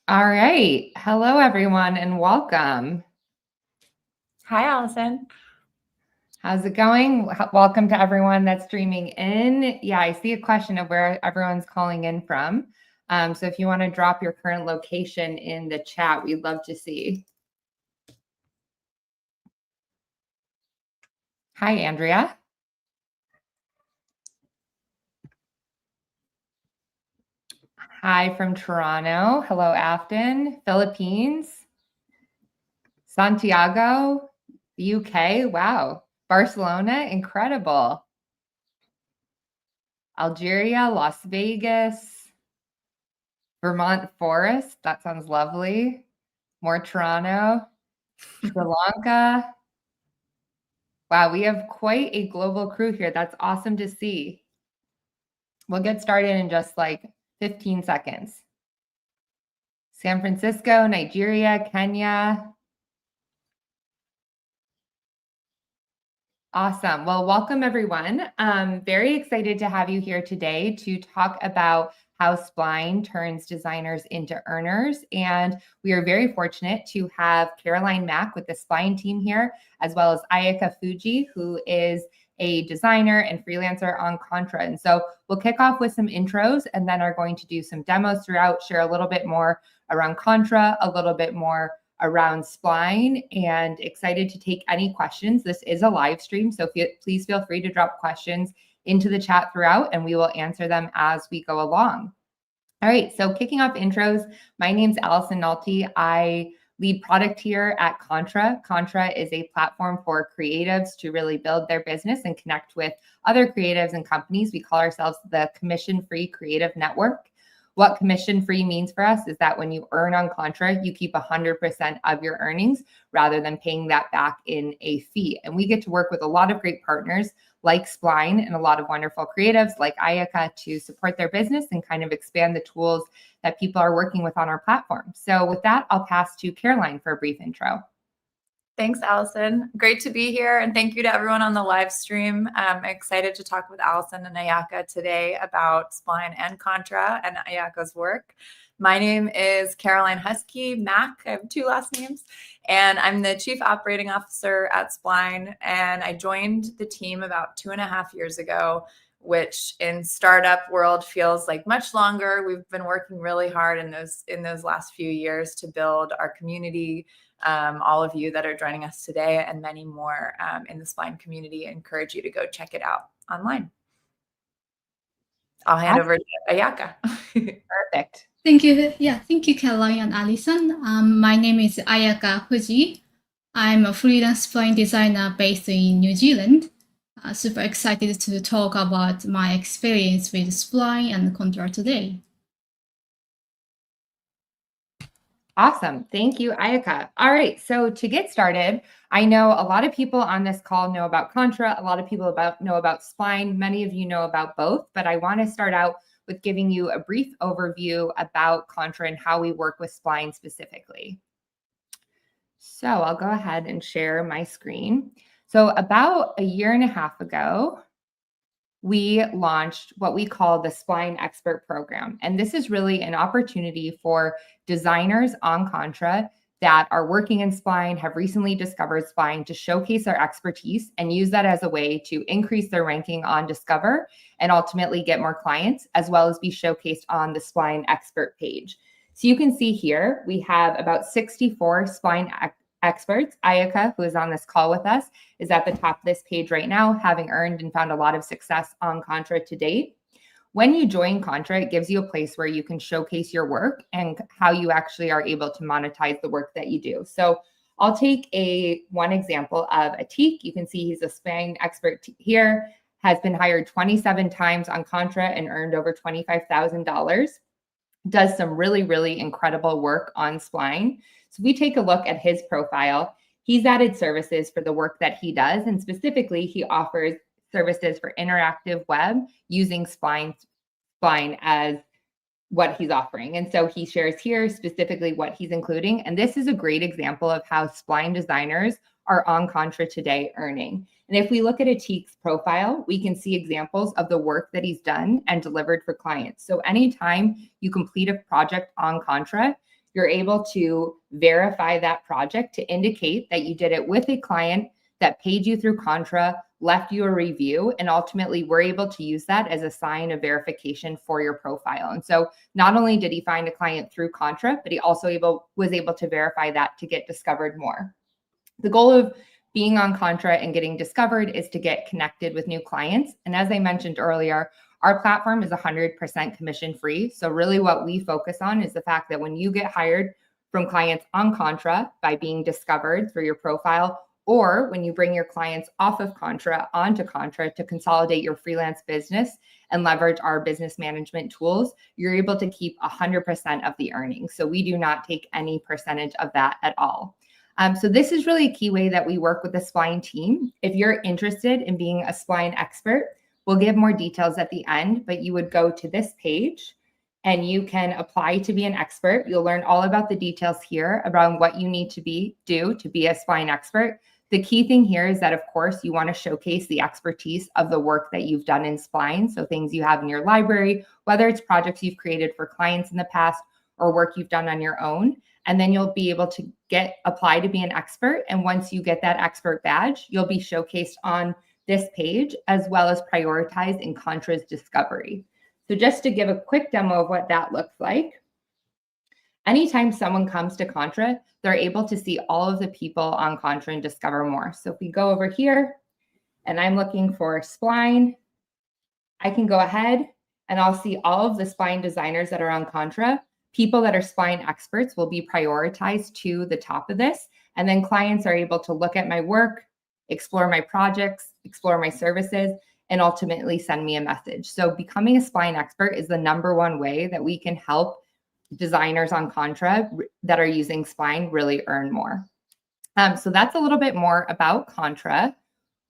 All right. Hello, everyone, and welcome. Hi, Allison. How's it going? Welcome to everyone that's streaming in. Yeah, I see a question of where everyone's calling in from. So if you want to drop your current location in the chat, we'd love to see. Hi, Andrea. Hi from Toronto. Hello, Afton. Philippines. Santiago, UK. Wow. Barcelona, incredible. Algeria, Las Vegas. Vermont Forest, that sounds lovely. More Toronto, Sri Lanka. Wow, we have quite a global crew here. That's awesome to see. We'll get started in just like 15 seconds. San Francisco, Nigeria, Kenya. Awesome. Well, welcome everyone. Very excited to have you here today to talk about how Spline turns designers into earners. And we are very fortunate to have Caroline Mack with the Spline team here, as well as Ayaka Fuji, who is a designer and freelancer on Contra. And so we'll kick off with some intros and then are going to do some demos throughout, share a little bit more around Contra, a little bit more around Spline, and excited to take any questions. This is a live stream, so please feel free to drop questions into the chat throughout, and we will answer them as we go along. All right, so kicking off intros, my name's Allison Nolte. I lead product here at Contra. Contra is a platform for creatives to really build their business and connect with other creatives and companies. We call ourselves the Commission-Free Creative Network. What commission-free means for us is that when you earn on Contra, you keep 100% of your earnings rather than paying that back in a fee. And we get to work with a lot of great partners like Spline and a lot of wonderful creatives like Ayaka to support their business and kind of expand the tools that people are working with on our platform. So with that, I'll pass to Caroline for a brief intro. Thanks, Allison. Great to be here. And thank you to everyone on the live stream. I'm excited to talk with Allison and Ayaka today about Spline and Contra and Ayaka's work. My name is Caroline Husky Mack. I have two last names. And I'm the Chief Operating Officer at Spline. And I joined the team about 2.5 years ago, which in startup world feels like much longer. We've been working really hard in those last few years to build our community. All of you that are joining us today and many more in the Spline community, I encourage you to go check it out online. I'll hand over to Ayaka. Perfect. Thank you. Yeah, thank you, Caroline and Allison. My name is Ayaka Fuji. I'm a freelance Spline designer based in New Zealand. Super excited to talk about my experience with Spline and Contra today. Awesome. Thank you, Ayaka. All right. So to get started, I know a lot of people on this call know about Contra. A lot of people know about Spline. Many of you know about both, but I want to start out with giving you a brief overview about Contra and how we work with Spline specifically. So I'll go ahead and share my screen. So about 1.5 years ago, we launched what we call the Spline Expert program. And this is really an opportunity for designers on Contra that are working in Spline, have recently discovered Spline, to showcase their expertise and use that as a way to increase their ranking on Discover and ultimately get more clients, as well as be showcased on the Spline Expert page. So you can see here, we have about 64 Spline experts. Ayaka, who is on this call with us, is at the top of this page right now, having earned and found a lot of success on Contra to date. When you join Contra, it gives you a place where you can showcase your work and how you actually are able to monetize the work that you do. So I'll take one example of Atik. You can see he's a Spline expert here, has been hired 27 times on Contra and earned over $25,000. Does some really, really incredible work on Spline. So if we take a look at his profile, he's added services for the work that he does. And specifically, he offers services for interactive web using Spline as what he's offering. And so he shares here specifically what he's including. And this is a great example of how Spline designers are on Contra today earning. And if we look at Atik's profile, we can see examples of the work that he's done and delivered for clients. So anytime you complete a project on Contra, you're able to verify that project to indicate that you did it with a client that paid you through Contra, left you a review, and ultimately we're able to use that as a sign of verification for your profile. And so not only did he find a client through Contra, but he also was able to verify that to get discovered more. The goal of being on Contra and getting discovered is to get connected with new clients. And as I mentioned earlier, our platform is 100% commission free. So really what we focus on is the fact that when you get hired from clients on Contra by being discovered through your profile, or when you bring your clients off of Contra onto Contra to consolidate your freelance business and leverage our business management tools, you're able to keep 100% of the earnings. So we do not take any percentage of that at all. So this is really a key way that we work with the Spline team. If you're interested in being a Spline expert, we'll give more details at the end, but you would go to this page and you can apply to be an expert. You'll learn all about the details here around what you need to do to be a Spline expert. The key thing here is that, of course, you want to showcase the expertise of the work that you've done in Spline. So things you have in your library, whether it's projects you've created for clients in the past or work you've done on your own. And then you'll be able to apply to be an expert. And once you get that expert badge, you'll be showcased on this page as well as prioritized in Contra's discovery. So just to give a quick demo of what that looks like. Anytime someone comes to Contra, they're able to see all of the people on Contra and discover more. So if we go over here and I'm looking for Spline, I can go ahead and I'll see all of the Spline designers that are on Contra. People that are Spline experts will be prioritized to the top of this. And then clients are able to look at my work, explore my projects, explore my services, and ultimately send me a message. So becoming a Spline expert is the #1 way that we can help designers on Contra that are using Spline really earn more. So that's a little bit more about Contra.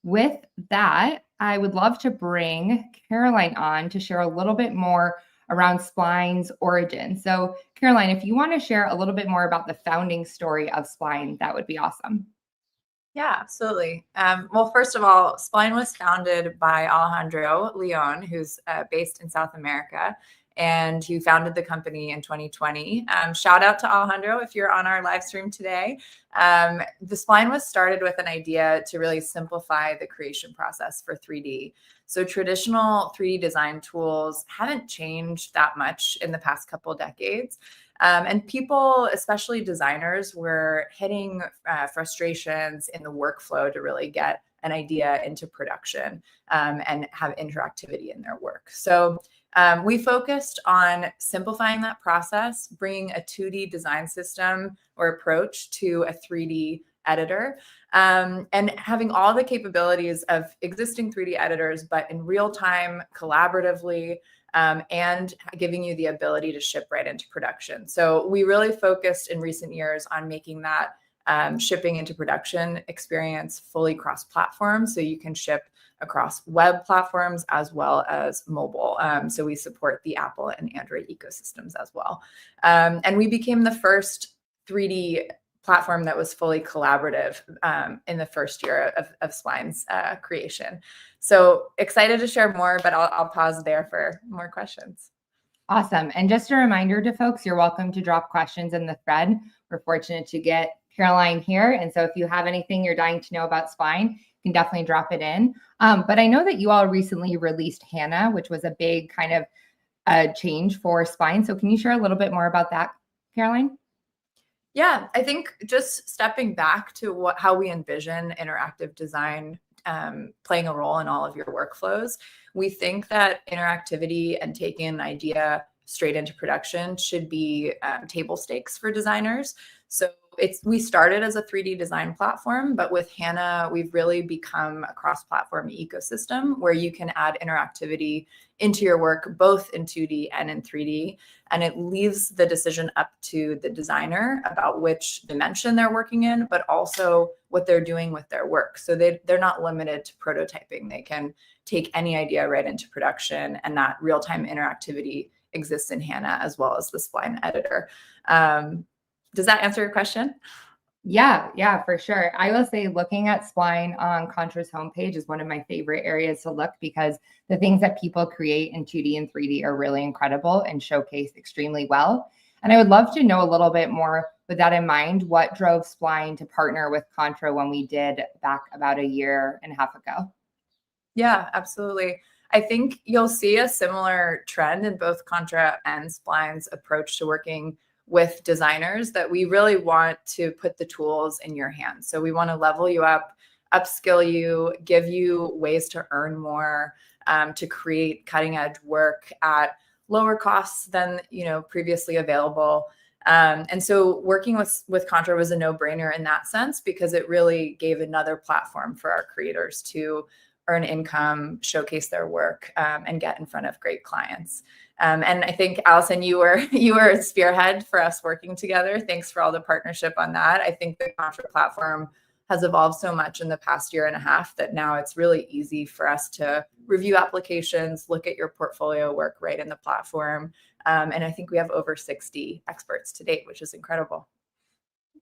With that, I would love to bring Caroline on to share a little bit more around Spline's origin. So Caroline, if you want to share a little bit more about the founding story of Spline, that would be awesome. Yeah, absolutely. Well, first of all, Spline was founded by Alejandro Leon, who's based in South America, and he founded the company in 2020. Shout out to Alejandro if you're on our live stream today. The Spline was started with an idea to really simplify the creation process for 3D. So traditional 3D design tools haven't changed that much in the past couple of decades. And people, especially designers, were hitting frustrations in the workflow to really get an idea into production and have interactivity in their work. So we focused on simplifying that process, bringing a 2D design system or approach to a 3D editor, and having all the capabilities of existing 3D editors, but in real time, collaboratively, and giving you the ability to ship right into production. So we really focused in recent years on making that shipping into production experience fully cross-platform, so you can ship across web platforms as well as mobile. So we support the Apple and Android ecosystems as well. And we became the first 3D platform that was fully collaborative in the first year of Spline's creation. So excited to share more, but I'll pause there for more questions. Awesome. And just a reminder to folks, you're welcome to drop questions in the thread. We're fortunate to get Caroline here. And so if you have anything you're dying to know about Spline, you can definitely drop it in. But I know that you all recently released Hannah, which was a big kind of change for Spline. So can you share a little bit more about that, Caroline? Yeah, I think just stepping back to how we envision interactive design playing a role in all of your workflows, we think that interactivity and taking an idea straight into production should be table stakes for designers. So we started as a 3D design platform, but with Hannah, we've really become a cross-platform ecosystem where you can add interactivity into your work, both in 2D and in 3D. And it leaves the decision up to the designer about which dimension they're working in, but also what they're doing with their work. So they're not limited to prototyping. They can take any idea right into production, and that real-time interactivity exists in Hannah as well as the Spline editor. Does that answer your question? Yeah, for sure. I will say looking at Spline on Contra's homepage is one of my favorite areas to look, because the things that people create in 2D and 3D are really incredible and showcased extremely well. And I would love to know a little bit more with that in mind, what drove Spline to partner with Contra when we did back about a year and a half ago? Yeah, absolutely. I think you'll see a similar trend in both Contra and Spline's approach to working with designers, that we really want to put the tools in your hands. So we want to level you up, upskill you, give you ways to earn more, to create cutting edge work at lower costs than previously available. And so working with Contra was a no-brainer in that sense, because it really gave another platform for our creators to earn income, showcase their work, and get in front of great clients. And I think, Allison, you were a spearhead for us working together. Thanks for all the partnership on that. I think the Contra platform has evolved so much in the past year and a half that now it's really easy for us to review applications, look at your portfolio work right in the platform. And I think we have over 60 experts to date, which is incredible.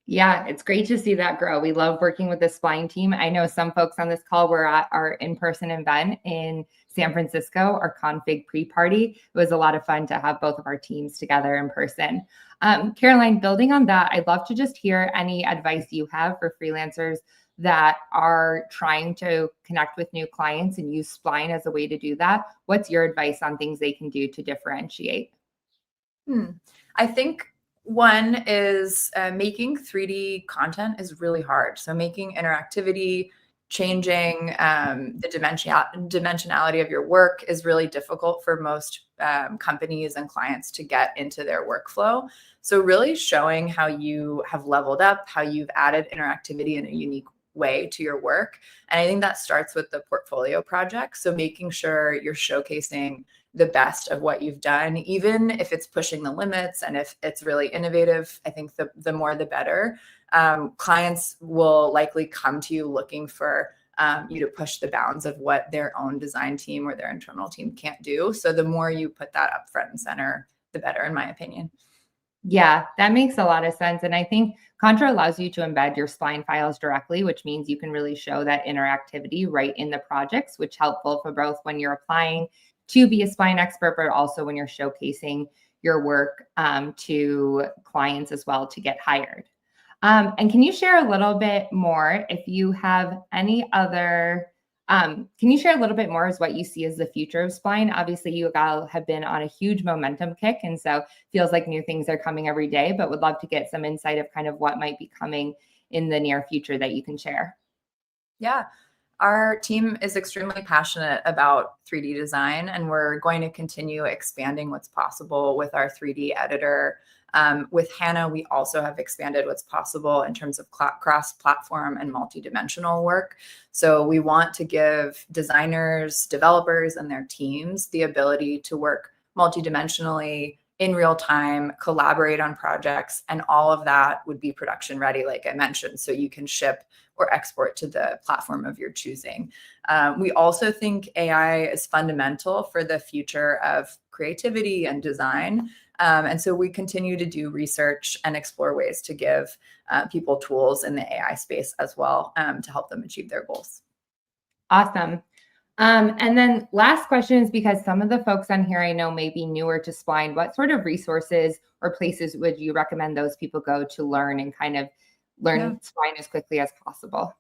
Yeah, it's great to see that grow. We love working with the Spline team. I know some folks on this call were at our in-person event in San Francisco, our config pre-party. It was a lot of fun to have both of our teams together in person. Caroline, building on that, I'd love to just hear any advice you have for freelancers that are trying to connect with new clients and use Spline as a way to do that. What's your advice on things they can do to differentiate? I think one is making 3D content is really hard. So making interactivity, changing the dimensionality of your work is really difficult for most companies and clients to get into their workflow. So really showing how you have leveled up, how you've added interactivity in a unique way to your work. And I think that starts with the portfolio project. So making sure you're showcasing the best of what you've done, even if it's pushing the limits and if it's really innovative. I think the more the better. Clients will likely come to you looking for you to push the bounds of what their own design team or their internal team can't do. So the more you put that up front and center, the better, in my opinion. Yeah, that makes a lot of sense. And I think Contra allows you to embed your Spline files directly, which means you can really show that interactivity right in the projects, which is helpful for both when you're applying to be a Spline expert, but also when you're showcasing your work to clients as well to get hired. And can you share a little bit more if you have any other, can you share a little bit more as what you see as the future of Spline? Obviously, you all have been on a huge momentum kick, and so feels like new things are coming every day, but would love to get some insight of kind of what might be coming in the near future that you can share. Yeah. Our team is extremely passionate about 3D design, and we're going to continue expanding what's possible with our 3D editor. With HANA, we also have expanded what's possible in terms of cross-platform and multi-dimensional work. So we want to give designers, developers, and their teams the ability to work multi-dimensionally in real time, collaborate on projects, and all of that would be production ready, like I mentioned, so you can ship or export to the platform of your choosing. We also think AI is fundamental for the future of creativity and design. And so we continue to do research and explore ways to give people tools in the AI space as well to help them achieve their goals. Awesome. And then last question is, because some of the folks on here I know may be newer to Spline, what sort of resources or places would you recommend those people go to learn and kind of learn Spline as quickly as possible?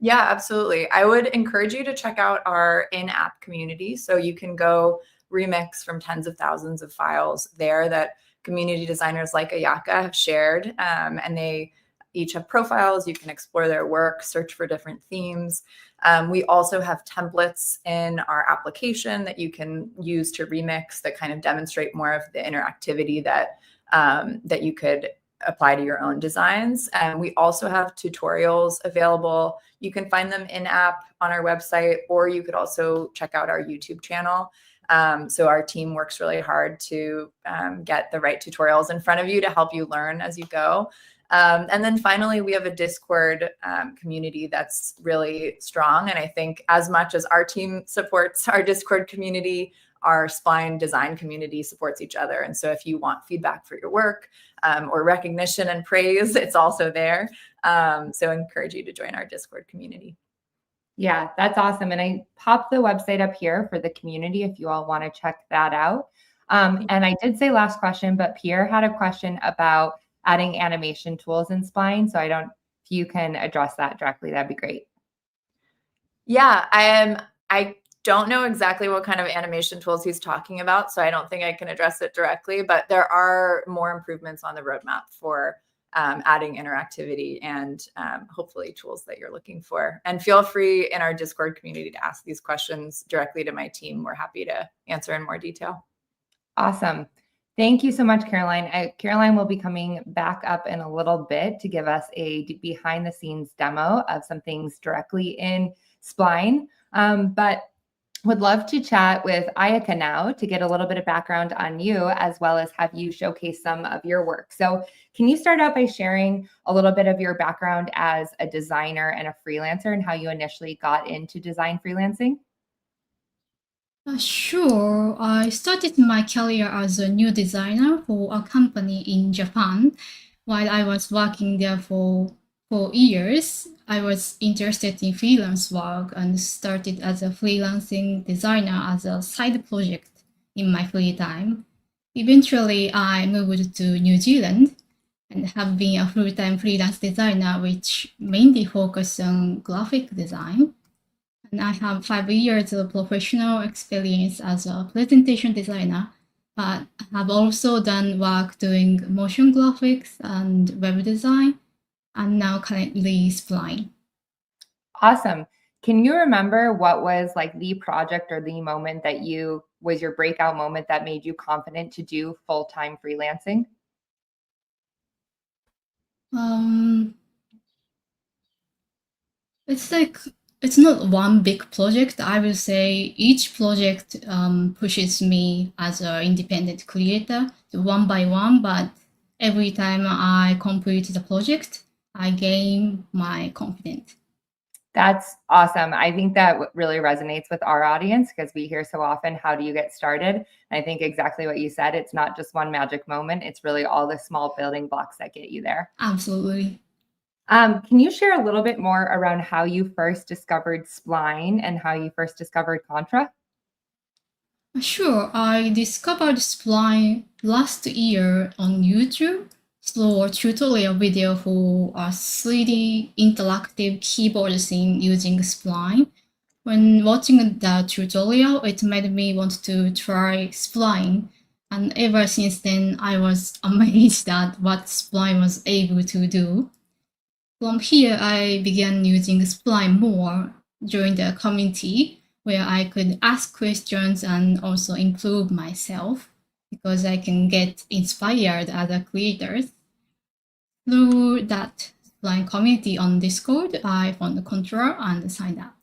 Yeah, absolutely. I would encourage you to check out our in-app community. So you can go remix from tens of thousands of files there that community designers like Ayaka have shared. And they each have profiles. You can explore their work, search for different themes. We also have templates in our application that you can use to remix that kind of demonstrate more of the interactivity that you could apply to your own designs. And we also have tutorials available. You can find them in-app on our website, or you could also check out our YouTube channel. So our team works really hard to get the right tutorials in front of you to help you learn as you go. And then finally, we have a Discord community that's really strong. And I think as much as our team supports our Discord community, our Spline design community supports each other. And so if you want feedback for your work or recognition and praise, it's also there. So I encourage you to join our Discord community. Yeah, that's awesome. And I popped the website up here for the community if you all want to check that out. And I did say last question, but Pierre had a question about adding animation tools in Spline. So if you can address that directly, that'd be great. Yeah, I don't know exactly what kind of animation tools he's talking about, so I don't think I can address it directly, but there are more improvements on the roadmap for adding interactivity and hopefully tools that you're looking for. And feel free in our Discord community to ask these questions directly to my team. We're happy to answer in more detail. Awesome. Thank you so much, Caroline. Caroline will be coming back up in a little bit to give us a behind the scenes demo of some things directly in Spline. But would love to chat with Ayaka now to get a little bit of background on you, as well as have you showcase some of your work. So can you start out by sharing a little bit of your background as a designer and a freelancer and how you initially got into design freelancing? Sure. I started my career as a new designer for a company in Japan. While I was working there for 4 years, I was interested in freelance work and started as a freelancing designer as a side project in my free time. Eventually, I moved to New Zealand and have been a full-time freelance designer, which mainly focuses on graphic design. And I have 5 years of professional experience as a presentation designer, but I have also done work doing motion graphics and web design, and now currently Spline. Awesome. Can you remember what was like the project or the moment that was your breakout moment that made you confident to do full-time freelancing? It's not one big project. I will say each project pushes me as an independent creator one by one, but every time I complete the project, I gain my confidence. That's awesome. I think that really resonates with our audience because we hear so often, how do you get started? And I think exactly what you said, it's not just one magic moment. It's really all the small building blocks that get you there. Absolutely. Can you share a little bit more around how you first discovered Spline and how you first discovered Contra? Sure. I discovered Spline last year on YouTube through a tutorial video for a 3D interactive keyboard scene using Spline. When watching the tutorial, it made me want to try Spline. And ever since then, I was amazed at what Spline was able to do. From here, I began using Spline more during the community, where I could ask questions and also improve myself because I can get inspired other creators. Through that Spline community on Discord, I found Contra and signed up.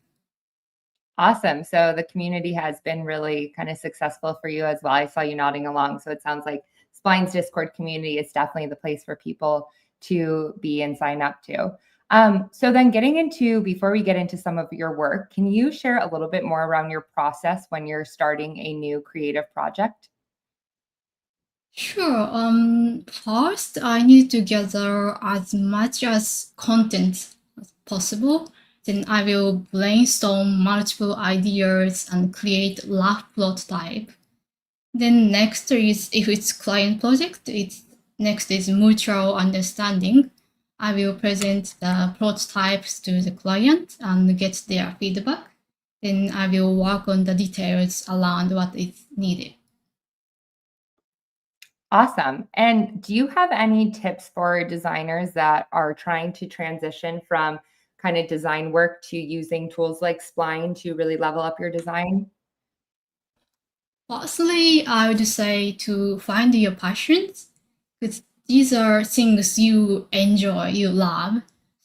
Awesome. So the community has been really kind of successful for you as well. I saw you nodding along. So it sounds like Spline's Discord community is definitely the place for people to be and sign up to. So then before we get into some of your work, can you share a little bit more around your process when you're starting a new creative project? Sure. First, I need to gather as much as content as possible. Then I will brainstorm multiple ideas and create rough prototype. Then next is, if it's client project, next is mutual understanding. I will present the prototypes to the client and get their feedback. Then I will work on the details around what is needed. Awesome. And do you have any tips for designers that are trying to transition from kind of design work to using tools like Spline to really level up your design? Firstly, I would say to find your passions, because these are things you enjoy, you love.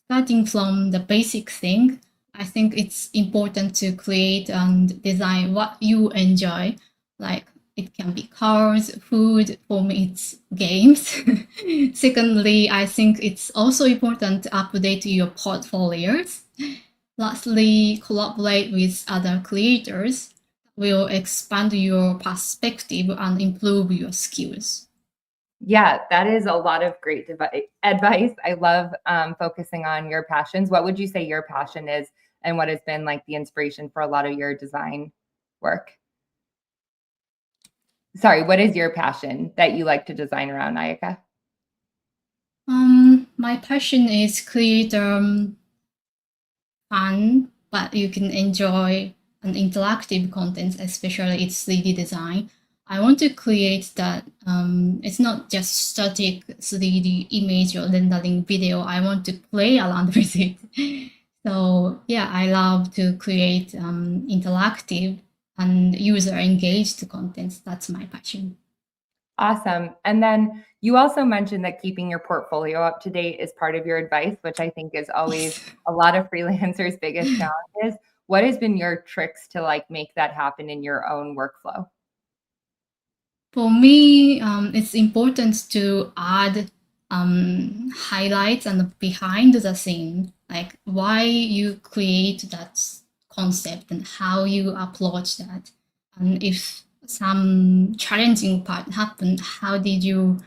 Starting from the basic thing, I think it's important to create and design what you enjoy. Like it can be cars, food, for me it's games. Secondly, I think it's also important to update your portfolios. Lastly, collaborate with other creators will expand your perspective and improve your skills. Yeah, that is a lot of great advice. I love focusing on your passions. What would you say your passion is, and what has been like the inspiration for a lot of your design work? Sorry, what is your passion that you like to design around, Ayaka? My passion is create fun, but you can enjoy an interactive content, especially its 3D design. I want to create that it's not just static 3D image or rendering video. I want to play around with it. So yeah, I love to create interactive and user engaged content. That's my passion. Awesome. And then you also mentioned that keeping your portfolio up to date is part of your advice, which I think is always a lot of freelancers' biggest challenges. What has been your tricks to like make that happen in your own workflow? For me, it's important to add highlights and behind the scene, like why you create that concept and how you approach that. And if some challenging part happened, how did you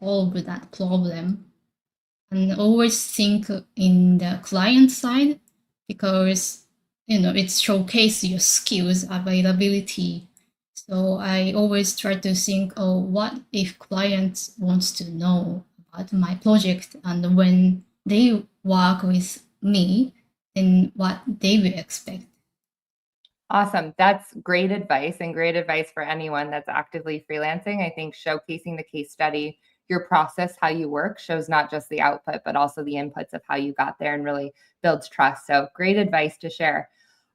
solve that problem? And always think in the client side because it showcases your skills, availability. So I always try to think, oh, what if clients wants to know about my project, and when they work with me, then what they will expect. Awesome. That's great advice, and great advice for anyone that's actively freelancing. I think showcasing the case study, your process, how you work shows not just the output, but also the inputs of how you got there and really builds trust. So great advice to share.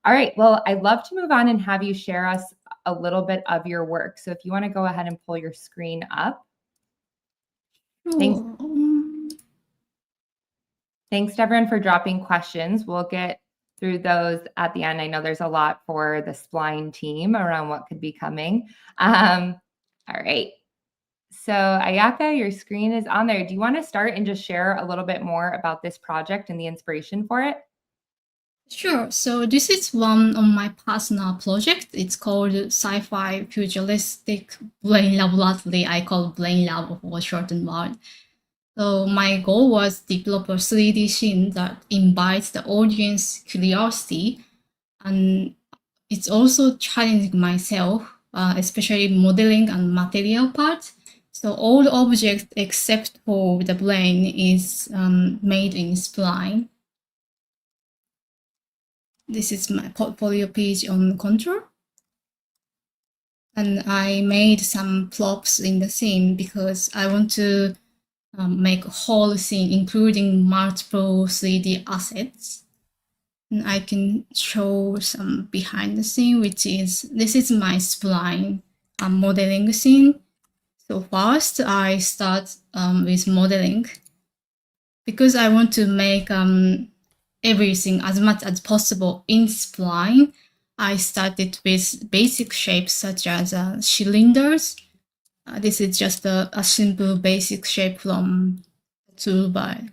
All right. Well, I'd love to move on and have you share us a little bit of your work. So if you want to go ahead and pull your screen up. Thanks. Thanks to everyone for dropping questions. We'll get through those at the end. I know there's a lot for the Spline team around what could be coming. All right. So Ayaka, your screen is on there. Do you want to start and just share a little bit more about this project and the inspiration for it? Sure. So this is one of my personal project. It's called Sci-Fi Futuristic Brain Laboratory. I call Brain Lab for shortened word. So my goal was develop a 3D scene that invites the audience curiosity, and it's also challenging myself, especially modeling and material parts. So all the objects except for the brain is made in Spline. This is my portfolio page on Contra. And I made some props in the scene because I want to make a whole scene, including multiple 3D assets. And I can show some behind the scene, this is my Spline modeling scene. So first I start with modeling because I want to make everything as much as possible in Spline. I started with basic shapes such as cylinders. This is just a simple basic shape from toolbar.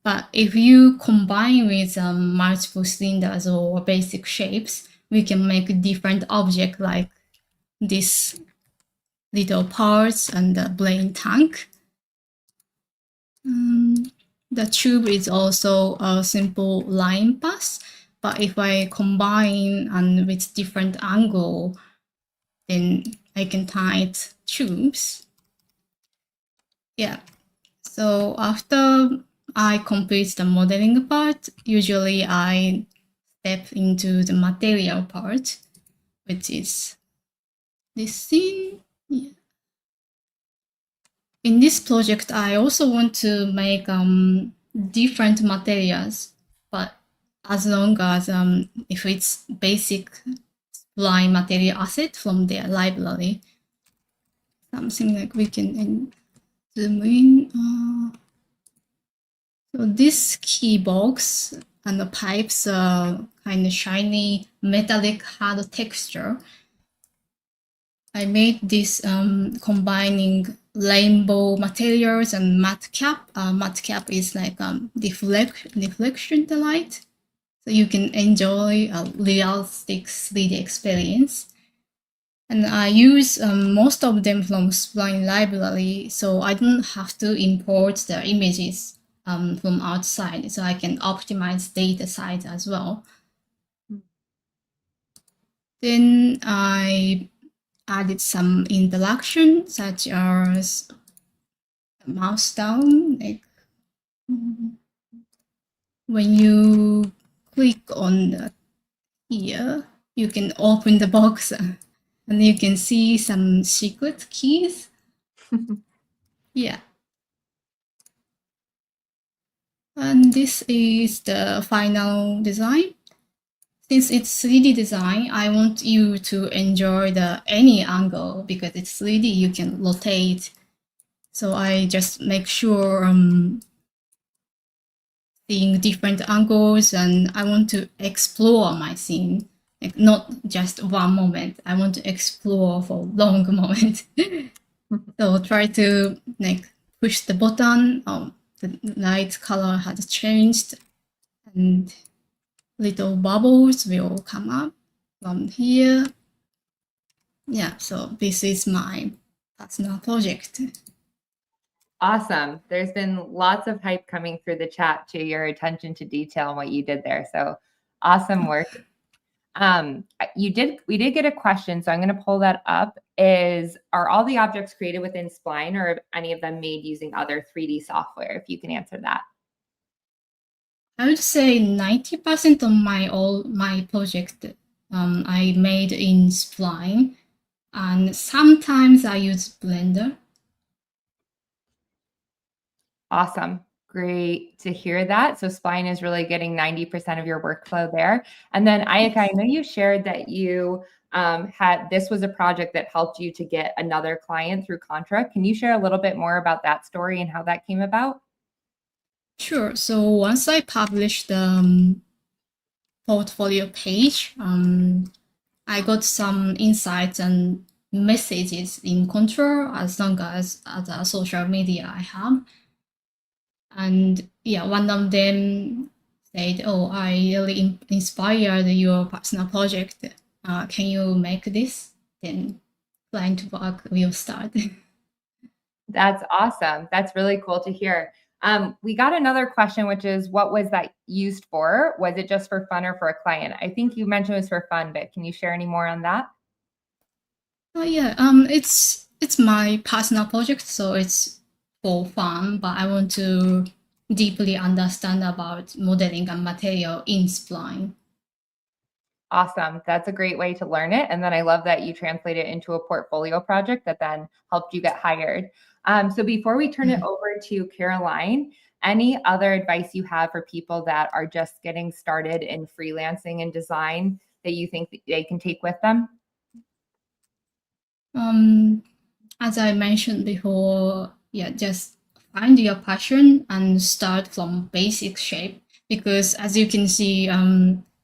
But if you combine with multiple cylinders or basic shapes, we can make different objects like this little parts and the brain tank. The tube is also a simple line pass, but if I combine and with different angle, then I can tight tubes. Yeah. So after I complete the modeling part, usually I step into the material part, which is this scene. Yeah. In this project, I also want to make different materials, but as long as if it's basic Spline material asset from their library, something like we can zoom in. So this key box and the pipes are kind of shiny metallic hard texture. I made this combining rainbow materials and matte cap. Matte cap is like deflection to light. So you can enjoy a realistic 3D experience. And I use most of them from Spline library, so I don't have to import the images from outside, so I can optimize data size as well. Then I added some interaction, such as mouse down. Like when you click on the here, you can open the box and you can see some secret keys. Yeah. And this is the final design. Since it's 3D design, I want you to enjoy any angle because it's 3D, you can rotate. So I just make sure seeing different angles, and I want to explore my scene, like not just one moment. I want to explore for long moment. So try to like push the button. The light color has changed, and little bubbles will come up from here. Yeah, so this is my personal project. Awesome. There's been lots of hype coming through the chat to your attention to detail and what you did there. So awesome work. We did get a question, so I'm going to pull that up. Are all the objects created within Spline, or are any of them made using other 3D software? If you can answer that. I would say 90% of my project I made in Spline, and sometimes I use Blender. Awesome. Great to hear that. So Spline is really getting 90% of your workflow there. And then Ayaka, I know you shared that you this was a project that helped you to get another client through Contra. Can you share a little bit more about that story and how that came about? Sure. So once I published the portfolio page, I got some insights and messages in Contra as long as other social media I have. And yeah, one of them said, "Oh, I really inspired your personal project. Can you make this?" Then client work will start. That's awesome. That's really cool to hear. We got another question, which is, what was that used for? Was it just for fun or for a client? I think you mentioned it was for fun, but can you share any more on that? Oh yeah, it's my personal project, so it's for fun, but I want to deeply understand about modeling and material in Spline. Awesome. That's a great way to learn it. And then I love that you translate it into a portfolio project that then helped you get hired. So before we turn it over to Caroline, any other advice you have for people that are just getting started in freelancing and design that you think that they can take with them? As I mentioned before, yeah, just find your passion and start from basic shape, because as you can see,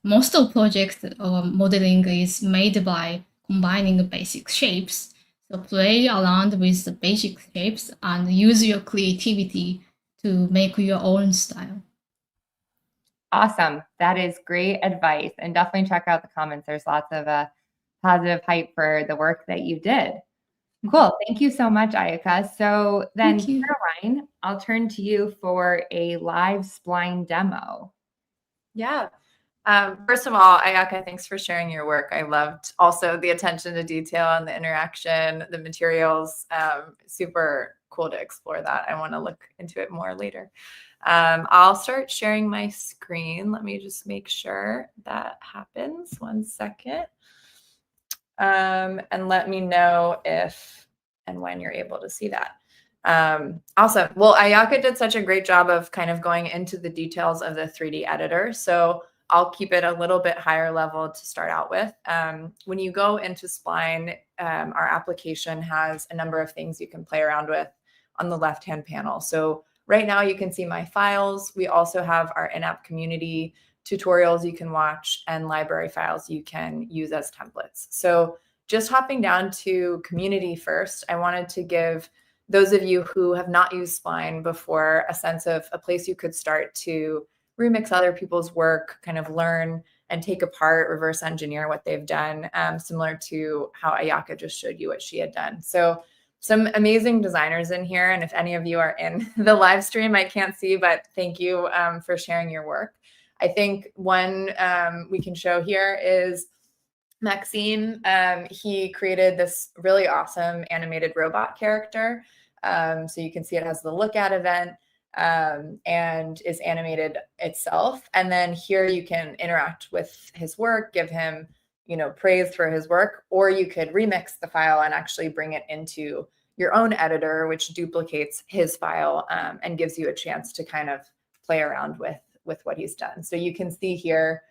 most of project or modeling is made by combining basic shapes. So play around with the basic shapes and use your creativity to make your own style. Awesome. That is great advice. And definitely check out the comments. There's lots of positive hype for the work that you did. Cool. Thank you so much, Ayaka. So then, Caroline, I'll turn to you for a live Spline demo. Yeah. First of all, Ayaka, thanks for sharing your work. I loved also the attention to detail and the interaction, the materials. Super cool to explore that. I want to look into it more later. I'll start sharing my screen. Let me just make sure that happens. 1 second. And let me know if and when you're able to see that. Awesome. Well, Ayaka did such a great job of kind of going into the details of the 3D editor. So I'll keep it a little bit higher level to start out with. When you go into Spline, our application has a number of things you can play around with on the left-hand panel. So right now you can see my files. We also have our in-app community tutorials you can watch and library files you can use as templates. So just hopping down to community first, I wanted to give those of you who have not used Spline before a sense of a place you could start to remix other people's work, kind of learn and take apart, reverse engineer what they've done, similar to how Ayaka just showed you what she had done. So some amazing designers in here. And if any of you are in the live stream, I can't see, but thank you for sharing your work. I think one we can show here is Maxime, he created this really awesome animated robot character. So you can see it has the look at event and is animated itself. And then here you can interact with his work, give him, praise for his work, or you could remix the file and actually bring it into your own editor, which duplicates his file and gives you a chance to kind of play around with what he's done. So you can see here,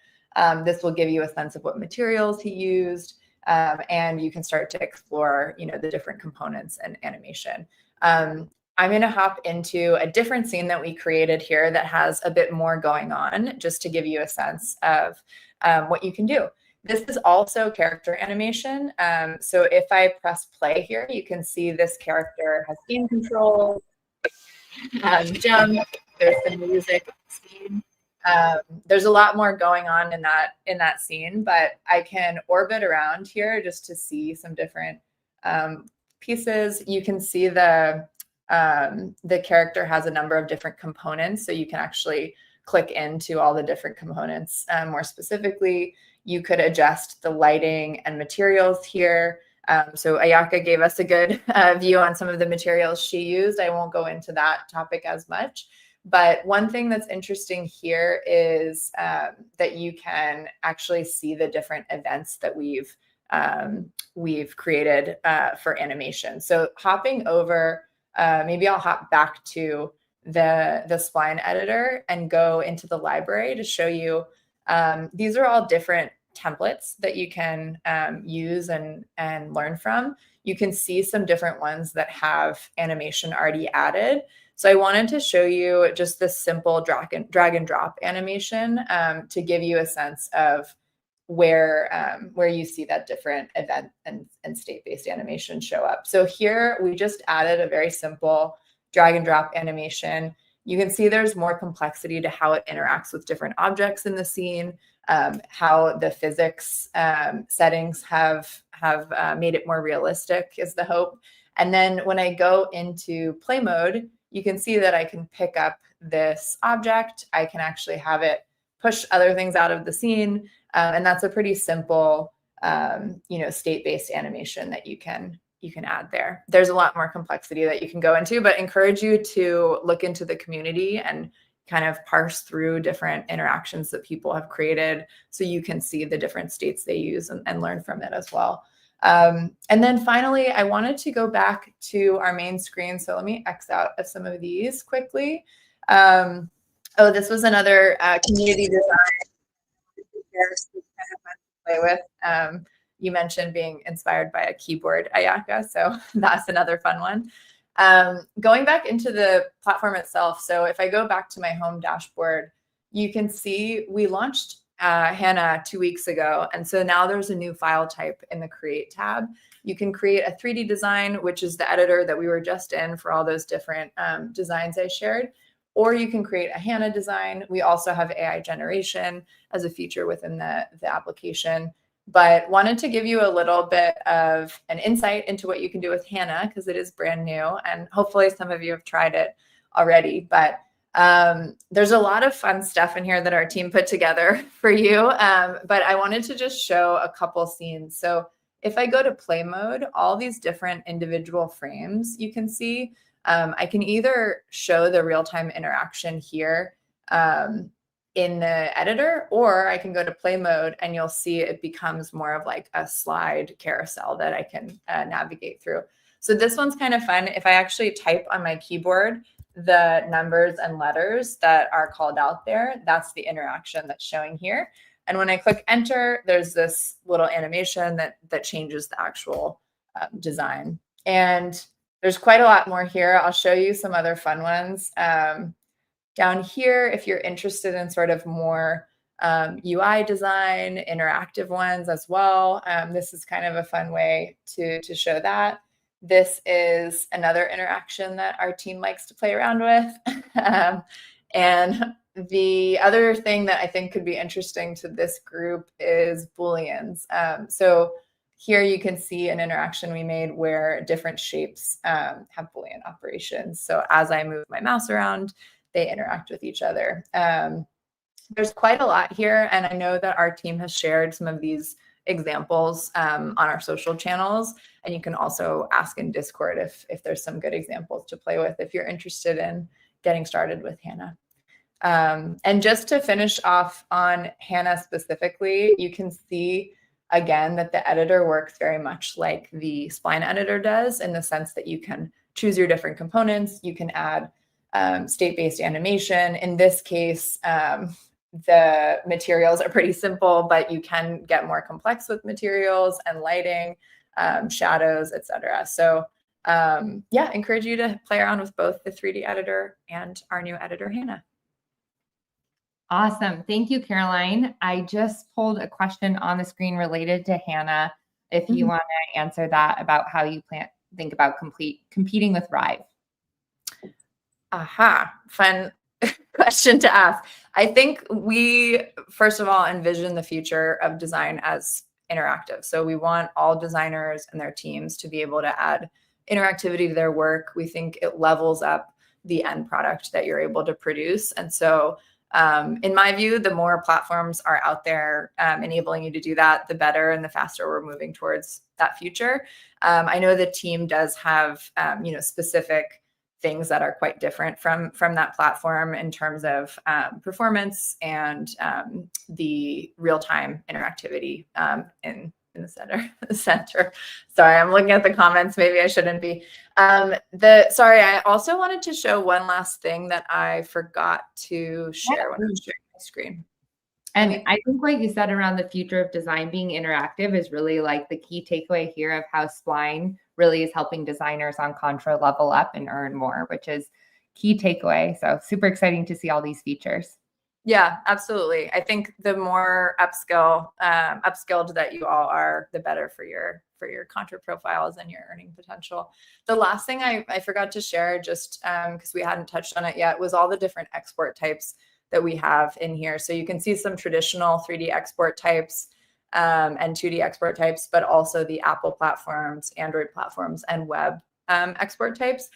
this will give you a sense of what materials he used, and you can start to explore, the different components and animation. I'm going to hop into a different scene that we created here that has a bit more going on, just to give you a sense of what you can do. This is also character animation. So if I press play here, you can see this character has game control, jump, there's the music scene. There's a lot more going on in that scene, but I can orbit around here just to see some different pieces. You can see the character has a number of different components, so you can actually click into all the different components. More specifically, you could adjust the lighting and materials here. So Ayaka gave us a good view on some of the materials she used. I won't go into that topic as much. But one thing that's interesting here is that you can actually see the different events that we've created for animation. So hopping over, maybe I'll hop back to the Spline editor and go into the library to show you. These are all different templates that you can use and learn from. You can see some different ones that have animation already added. So I wanted to show you just this simple drag and drop animation to give you a sense of where you see that different event and state-based animation show up. So here we just added a very simple drag and drop animation. You can see there's more complexity to how it interacts with different objects in the scene, how the physics settings have made it more realistic is the hope. And then when I go into play mode, you can see that I can pick up this object. I can actually have it push other things out of the scene. And that's a pretty simple, state-based animation that you can add there. There's a lot more complexity that you can go into, but encourage you to look into the community and kind of parse through different interactions that people have created so you can see the different states they use and learn from it as well. And then finally, I wanted to go back to our main screen. So let me X out of some of these quickly. This was another community design to play with. You mentioned being inspired by a keyboard, Ayaka, so that's another fun one. Going back into the platform itself, so if I go back to my home dashboard, you can see we launched Hannah 2 weeks ago. And so now there's a new file type in the Create tab. You can create a 3D design, which is the editor that we were just in for all those different designs I shared, or you can create a Hannah design. We also have AI generation as a feature within the application, but wanted to give you a little bit of an insight into what you can do with Hannah because it is brand new and hopefully some of you have tried it already, but there's a lot of fun stuff in here that our team put together for you. But I wanted to just show a couple scenes. So if I go to play mode, all these different individual frames you can see, I can either show the real-time interaction here in the editor, or I can go to play mode and you'll see it becomes more of like a slide carousel that I can navigate through. So this one's kind of fun. If I actually type on my keyboard the numbers and letters that are called out there, that's the interaction that's showing here. And when I click enter, there's this little animation that changes the actual design. And there's quite a lot more here. I'll show you some other fun ones. Down here, if you're interested in sort of more UI design, interactive ones as well, this is kind of a fun way to show that. This is another interaction that our team likes to play around with. And the other thing that I think could be interesting to this group is Booleans. So here you can see an interaction we made where different shapes have Boolean operations. So as I move my mouse around, they interact with each other. There's quite a lot here, and I know that our team has shared some of these examples on our social channels. And you can also ask in Discord if there's some good examples to play with if you're interested in getting started with HANA. And just to finish off on HANA specifically, you can see again that the editor works very much like the Spline editor does, in the sense that you can choose your different components. You can add state-based animation. In this case, the materials are pretty simple, but you can get more complex with materials and lighting, shadows, etc. So yeah, encourage you to play around with both the 3D editor and our new editor, HANA. Awesome. Thank you, Caroline. I just pulled a question on the screen related to HANA. If you want to answer that, about how you think about competing with Rive. Aha, fun question to ask. I think we, first of all, envision the future of design as interactive. So we want all designers and their teams to be able to add interactivity to their work. We think it levels up the end product that you're able to produce. And so in my view, the more platforms are out there enabling you to do that, the better and the faster we're moving towards that future. I know the team does have specific things that are quite different from that platform in terms of performance and the real-time interactivity in the center. Sorry, I'm looking at the comments. Maybe I shouldn't be. Sorry, I also wanted to show one last thing that I forgot to share when I was sharing my screen. And I think what you said around the future of design being interactive is really like the key takeaway here of how Spline really is helping designers on Contra level up and earn more, which is key takeaway. So super exciting to see all these features. Yeah, absolutely. I think the more upskilled that you all are, the better for your Contra profiles and your earning potential. The last thing I forgot to share, just because we hadn't touched on it yet, was all the different export types that we have in here. So you can see some traditional 3D export types and 2D export types, but also the Apple platforms, Android platforms, and web export types.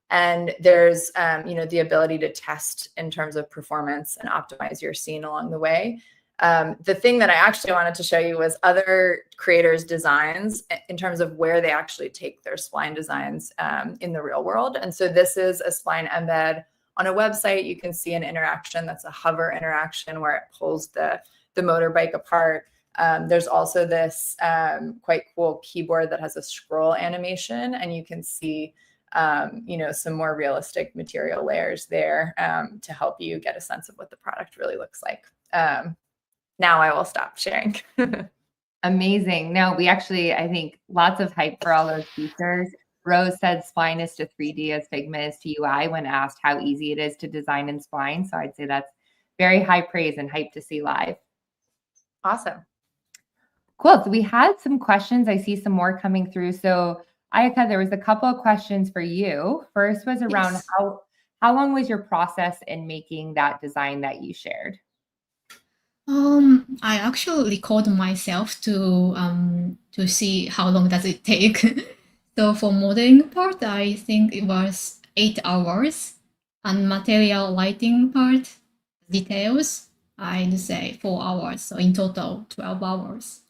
And there's, the ability to test in terms of performance and optimize your scene along the way. The thing that I actually wanted to show you was other creators' designs in terms of where they actually take their Spline designs in the real world. And so this is a Spline embed on a website. You can see an interaction that's a hover interaction where it pulls the motorbike apart. There's also this quite cool keyboard that has a scroll animation, and you can see some more realistic material layers there to help you get a sense of what the product really looks like. Now I will stop sharing. Amazing. No, we actually, I think, lots of hype for all those features. Rose said Spline is to 3D as Figma is to UI when asked how easy it is to design in Spline. So I'd say that's very high praise and hype to see live. Awesome. Cool. So we had some questions. I see some more coming through. So Ayaka, there was a couple of questions for you. First was around how long was your process in making that design that you shared? I actually recorded myself to see how long does it take. So for modeling part, I think it was 8 hours, and material lighting part, details, I'd say 4 hours. So in total, 12 hours.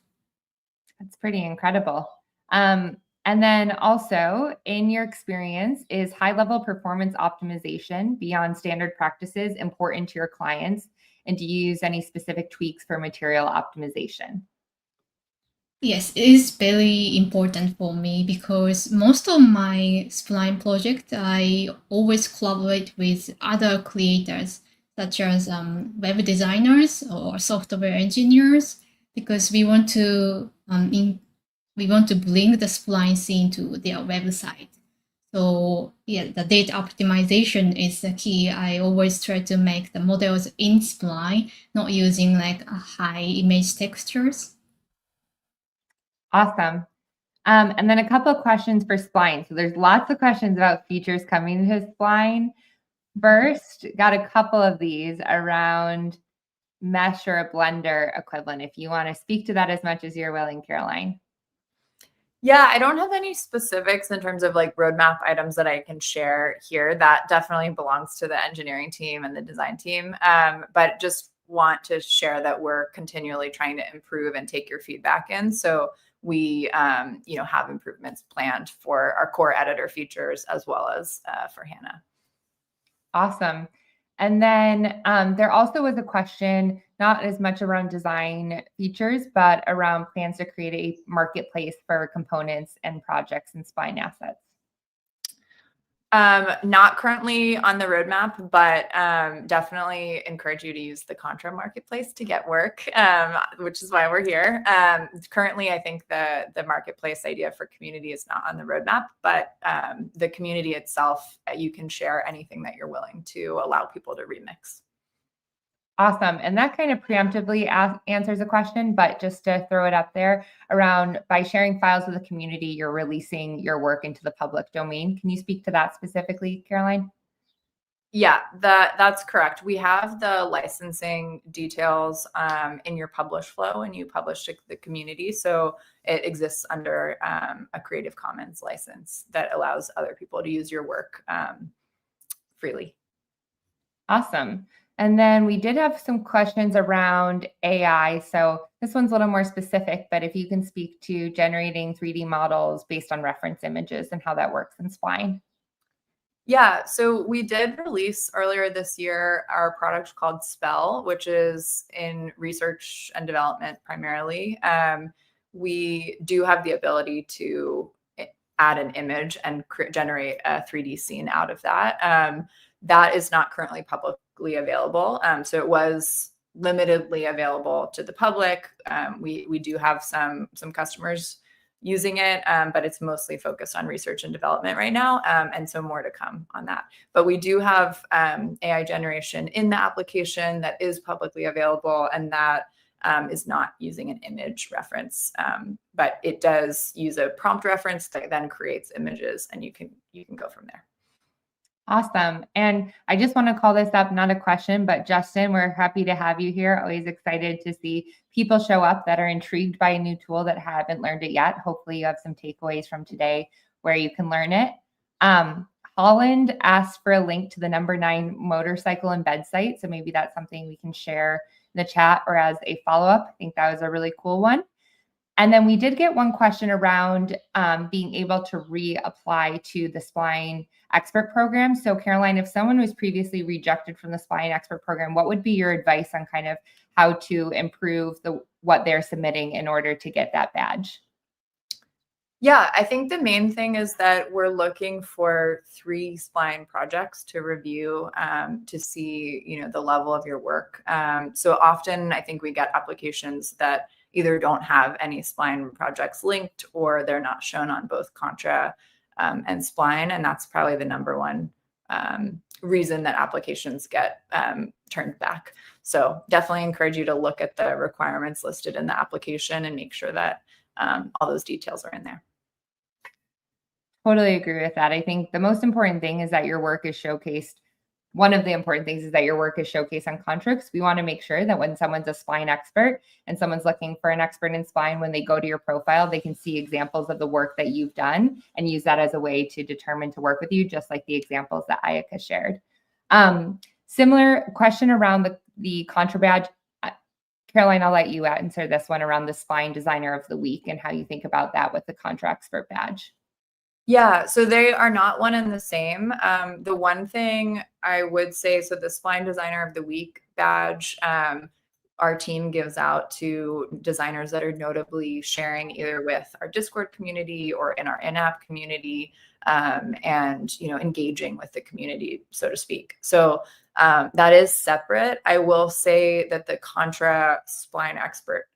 That's pretty incredible. And then also, in your experience, is high-level performance optimization beyond standard practices important to your clients? And do you use any specific tweaks for material optimization? Yes, it is very important for me because most of my Spline project, I always collaborate with other creators, such as web designers or software engineers, because we want to bring the Spline scene to their website. So yeah, the data optimization is the key. I always try to make the models in Spline, not using like a high image textures. Awesome. And then a couple of questions for Spline. So there's lots of questions about features coming to Spline. First, got a couple of these around mesh or a blender equivalent. If you want to speak to that as much as you're willing, Caroline. Yeah, I don't have any specifics in terms of like roadmap items that I can share here. That definitely belongs to the engineering team and the design team. But just want to share that we're continually trying to improve and take your feedback in. So we, have improvements planned for our core editor features as well as for HANA. Awesome. And then there also was a question, not as much around design features, but around plans to create a marketplace for components and projects and Spline assets. Not currently on the roadmap, but definitely encourage you to use the Contra marketplace to get work, which is why we're here. Currently, I think the marketplace idea for community is not on the roadmap, but the community itself, you can share anything that you're willing to allow people to remix. Awesome. And that kind of preemptively answers a question, but just to throw it up there around by sharing files with the community, you're releasing your work into the public domain. Can you speak to that specifically, Caroline? Yeah, that's correct. We have the licensing details in your publish flow and you publish to the community. So it exists under a Creative Commons license that allows other people to use your work freely. Awesome. And then we did have some questions around AI. So this one's a little more specific, but if you can speak to generating 3D models based on reference images and how that works in Spline. Yeah, so we did release earlier this year our product called Spell, which is in research and development primarily. We do have the ability to add an image and generate a 3D scene out of that. That is not currently publicly available. So it was limitedly available to the public. We do have some customers using it, but it's mostly focused on research and development right now. And so more to come on that. But we do have AI generation in the application that is publicly available, and that is not using an image reference, but it does use a prompt reference that then creates images, and you can go from there. Awesome. And I just want to call this up, not a question, but Justin, we're happy to have you here. Always excited to see people show up that are intrigued by a new tool that haven't learned it yet. Hopefully you have some takeaways from today where you can learn it. Holland asked for a link to the number 9 motorcycle embed site. So maybe that's something we can share in the chat or as a follow-up. I think that was a really cool one. And then we did get one question around being able to reapply to the Spline Expert program. So Caroline, if someone was previously rejected from the Spline Expert program, what would be your advice on kind of how to improve what they're submitting in order to get that badge? Yeah, I think the main thing is that we're looking for 3 Spline projects to review to see, the level of your work. So often I think we get applications that either don't have any Spline projects linked or they're not shown on both Contra and Spline. And that's probably the number one reason that applications get turned back. So definitely encourage you to look at the requirements listed in the application and make sure that all those details are in there. Totally agree with that. I think the most important thing is that your work is showcased. One of the important things is that your work is showcased on Contra. We want to make sure that when someone's a Spline expert and someone's looking for an expert in Spline, when they go to your profile, they can see examples of the work that you've done and use that as a way to determine to work with you, just like the examples that Ayaka shared. Similar question around the Contra badge. Caroline, I'll let you answer this one around the Spline Designer of the Week and how you think about that with the Contra Expert badge. Yeah, so they are not one and the same. The one thing I would say, so the Spline Designer of the Week badge, our team gives out to designers that are notably sharing either with our Discord community or in our in-app community, and engaging with the community, so to speak. So that is separate. I will say that the Contra Spline Expert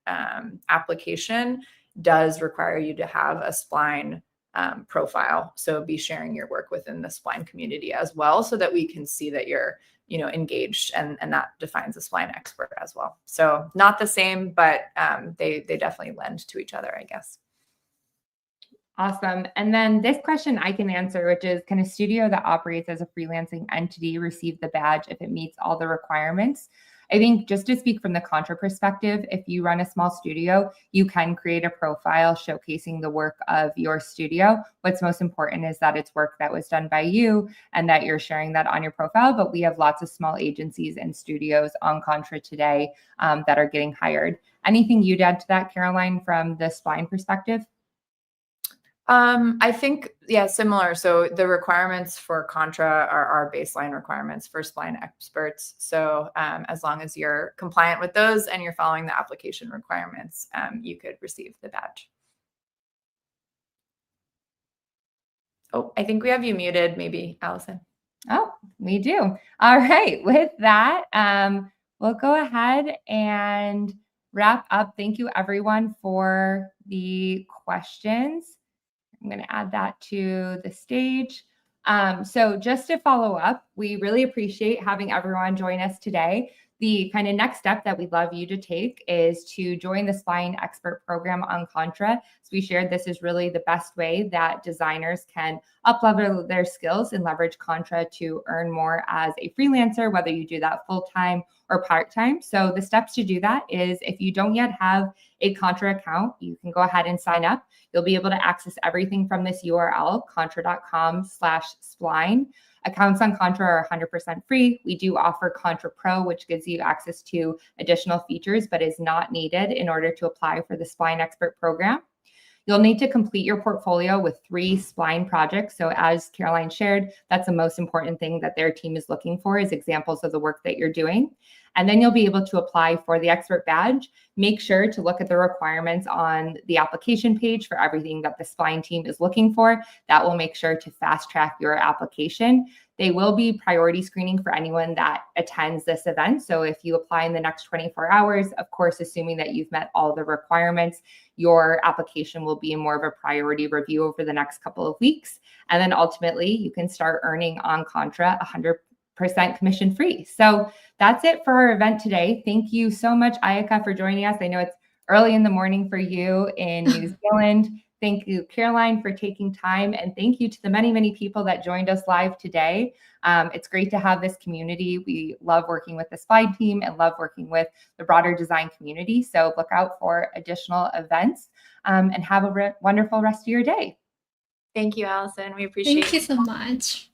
application does require you to have a Spline profile. So be sharing your work within the Spline community as well, so that we can see that you're, engaged, and that defines a Spline expert as well. So not the same, but they definitely lend to each other, I guess. Awesome. And then this question I can answer, which is, can a studio that operates as a freelancing entity receive the badge if it meets all the requirements? I think just to speak from the Contra perspective, if you run a small studio, you can create a profile showcasing the work of your studio. What's most important is that it's work that was done by you and that you're sharing that on your profile. But we have lots of small agencies and studios on Contra today that are getting hired. Anything you'd add to that, Caroline, from the Spline perspective? I think, yeah, similar. So the requirements for Contra are our baseline requirements for Spline experts. So as long as you're compliant with those and you're following the application requirements, you could receive the badge. Oh, I think we have you muted, maybe, Allison. Oh, we do. All right. With that, we'll go ahead and wrap up. Thank you, everyone, for the questions. I'm going to add that to the stage. So just to follow up, we really appreciate having everyone join us today. The kind of next step that we'd love you to take is to join the Spline Expert program on Contra. So we shared this is really the best way that designers can up-level their skills and leverage Contra to earn more as a freelancer, whether you do that full-time or part-time. So the steps to do that is if you don't yet have a Contra account, you can go ahead and sign up. You'll be able to access everything from this URL, contra.com/spline. Accounts on Contra are 100% free. We do offer Contra Pro, which gives you access to additional features, but is not needed in order to apply for the Spline Expert program. You'll need to complete your portfolio with 3 Spline projects. So as Caroline shared, that's the most important thing that their team is looking for is examples of the work that you're doing. And then you'll be able to apply for the expert badge. Make sure to look at the requirements on the application page for everything that the Spline team is looking for. That will make sure to fast track your application. They will be priority screening for anyone that attends this event. So if you apply in the next 24 hours, of course, assuming that you've met all the requirements, your application will be in more of a priority review over the next couple of weeks. And then ultimately, you can start earning on Contra 100% commission free. So that's it for our event today. Thank you so much, Ayaka, for joining us. I know it's early in the morning for you in New Zealand. Thank you, Caroline, for taking time. And thank you to the many, many people that joined us live today. It's great to have this community. We love working with the Spline team and love working with the broader design community. So look out for additional events and have a wonderful rest of your day. Thank you, Allison. We appreciate it. Thank you so much.